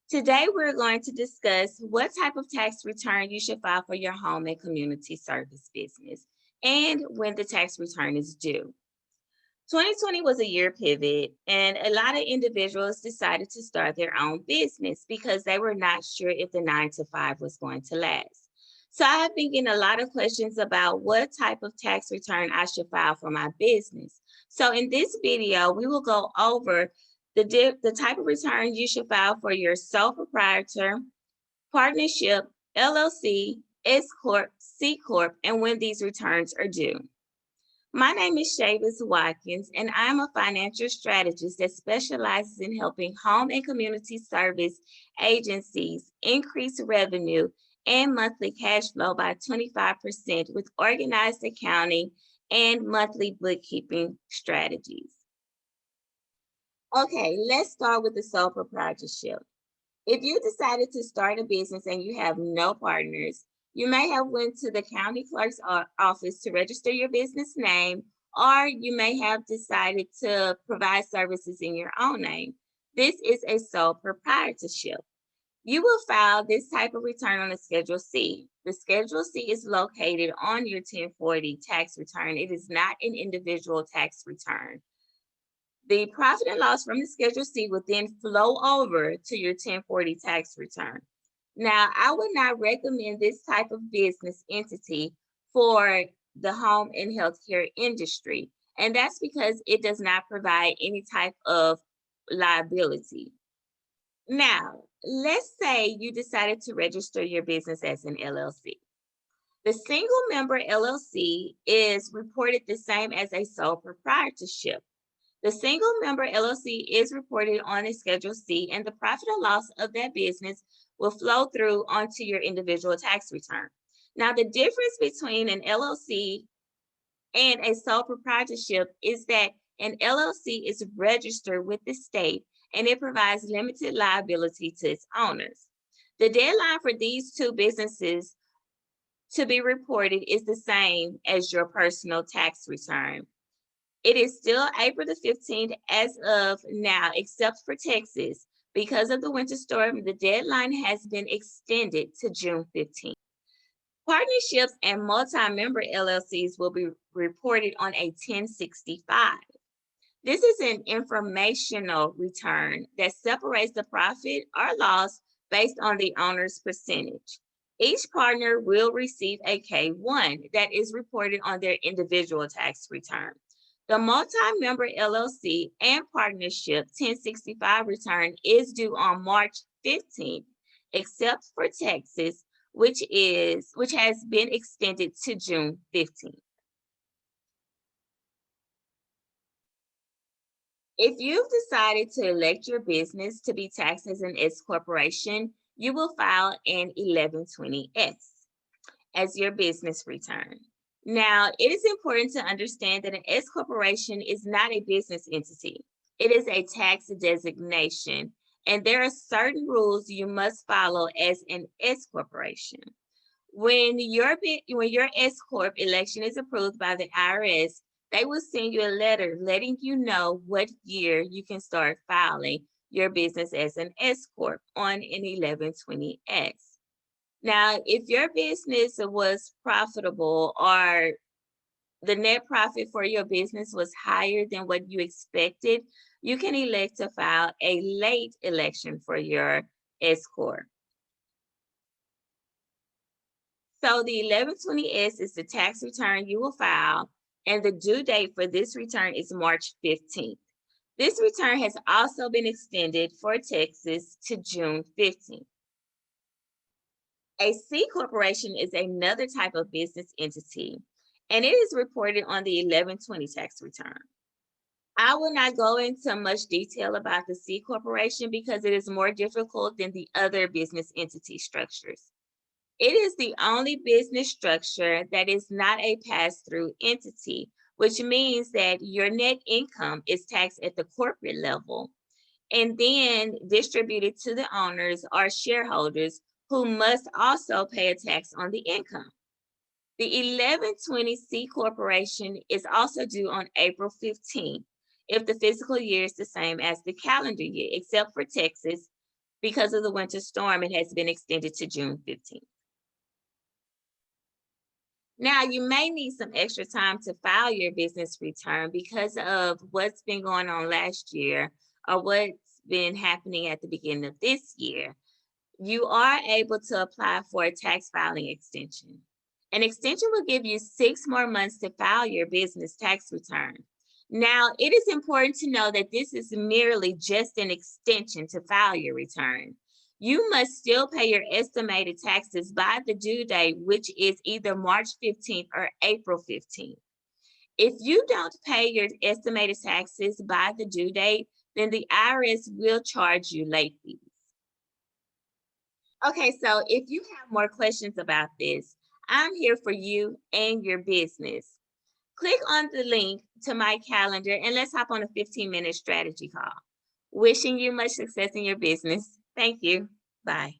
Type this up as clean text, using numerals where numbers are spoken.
Today, we're going to discuss what type of tax return you should file for your home and community service business and when the tax return is due. 2020 was a year pivot, and a lot of individuals decided to start their own business because they were not sure if the 9 to 5 was going to last. So, I have been getting a lot of questions about what type of tax return I should file for my business. So, in this video, we will go over the type of return you should file for your sole proprietor, partnership, LLC, SCorp, CCorp, and when these returns are due. My name is Shavis Watkins, and I'm a financial strategist that specializes in helping home and community service agencies increase revenue and monthly cash flow by 25% with organized accounting and monthly bookkeeping strategies. Okay, let's start with the sole proprietorship. If you decided to start a business and you have no partners, you may have went to the county clerk's office to register your business name, or you may have decided to provide services in your own name. This is a sole proprietorship. You will file this type of return on a Schedule C. The Schedule C is located on your 1040 tax return. It is not an individual tax return. The profit and loss from the Schedule C would then flow over to your 1040 tax return. Now, I would not recommend this type of business entity for the home and healthcare industry, and that's because it does not provide any type of liability. Now, let's say you decided to register your business as an LLC. The single member LLC is reported the same as a sole proprietorship. The single member LLC is reported on a Schedule C, and the profit or loss of that business will flow through onto your individual tax return. Now, the difference between an LLC and a sole proprietorship is that an LLC is registered with the state and it provides limited liability to its owners. The deadline for these two businesses to be reported is the same as your personal tax return. It is still April the 15th as of now, except for Texas. Because of the winter storm, the deadline has been extended to June 15th. Partnerships and multi-member LLCs will be reported on a 1065. This is an informational return that separates the profit or loss based on the owner's percentage. Each partner will receive a K1 that is reported on their individual tax return. The multi-member LLC and partnership 1065 return is due on March 15th, except for Texas, which has been extended to June 15th. If you've decided to elect your business to be taxed as an S corporation, you will file an 1120S as your business return. Now, it is important to understand that an S corporation is not a business entity. It is a tax designation, and there are certain rules you must follow as an S corporation. When your S corp election is approved by the IRS, they will send you a letter letting you know what year you can start filing your business as an S corp on an 1120S. Now, if your business was profitable or the net profit for your business was higher than what you expected, you can elect to file a late election for your S corp. So the 1120S is the tax return you will file, and the due date for this return is March 15th. This return has also been extended for Texas to June 15th. A C corporation is another type of business entity, and it is reported on the 1120 tax return. I will not go into much detail about the C corporation because it is more difficult than the other business entity structures. It is the only business structure that is not a pass-through entity, which means that your net income is taxed at the corporate level and then distributed to the owners or shareholders who must also pay a tax on the income. The 1120 C corporation is also due on April 15th if the fiscal year is the same as the calendar year, except for Texas, Because of the winter storm, it has been extended to June 15th. Now, you may need some extra time to file your business return because of what's been going on last year or what's been happening at the beginning of this year. You are able to apply for a tax filing extension. An extension will give you 6 more months to file your business tax return. Now, it is important to know that this is merely just an extension to file your return. You must still pay your estimated taxes by the due date, which is either March 15th or April 15th. If you don't pay your estimated taxes by the due date, then the IRS will charge you late fees. Okay, so if you have more questions about this, I'm here for you and your business. Click on the link to my calendar and let's hop on a 15-minute strategy call. Wishing you much success in your business. Thank you. Bye.